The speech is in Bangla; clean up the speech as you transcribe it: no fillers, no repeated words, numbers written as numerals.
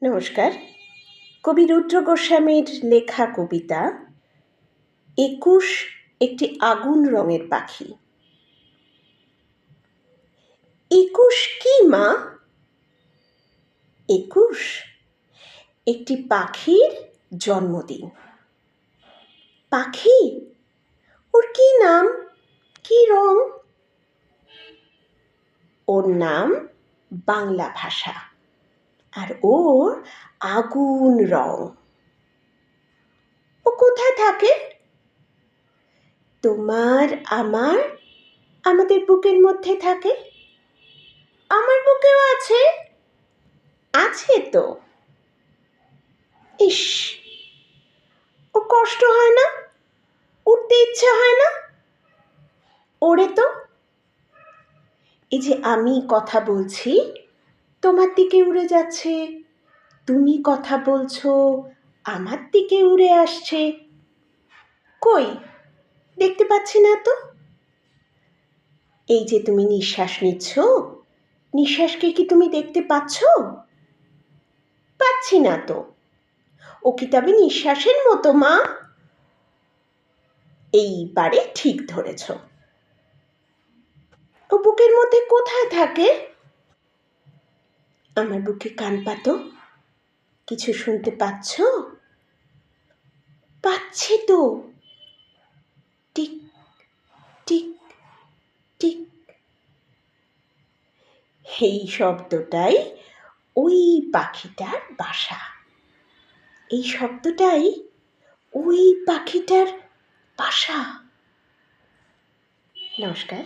নমস্কার। কবি রুদ্র গোস্বামীর লেখা কবিতা একুশ একটি আগুন রঙের পাখি। একুশ কি মা? একুশ একটি পাখির জন্মদিন। পাখি, ওর কি নাম, কি রং? ওর নাম বাংলা ভাষা, আর ওর আগুন রং। ও কোথায় থাকে? তোমার, আমার, আমাদের বুকের মধ্যে থাকে। আমার বুকেও আছে, আছে তো। ইস, ও কষ্ট হয় না? উঠতে ইচ্ছে হয় না? ওরে তো। এই যে আমি কথা বলছি, তোমার দিকে উড়ে যাচ্ছে, তুমি কথা বলছো, আমার দিকে উড়ে আসছে। কই, দেখতে পাচ্ছি না তো। এই যে তুমি নিঃশ্বাস নিচ্ছ, নিঃশ্বাসকে কি তুমি দেখতে পাচ্ছ? পাচ্ছি না তো। ও কি তবে নিঃশ্বাসের মতো মা? এইবারে ঠিক ধরেছ। ও বুকের মধ্যে কোথায় থাকে? আমার বুকে কান পাতো, কিছু শুনতে পাচ্ছ? পাচ্ছি তো। Tick tick tick. এই শব্দটাই ওই পাখিটার বাসা। এই শব্দটাই ওই পাখিটার বাসা। নমস্কার।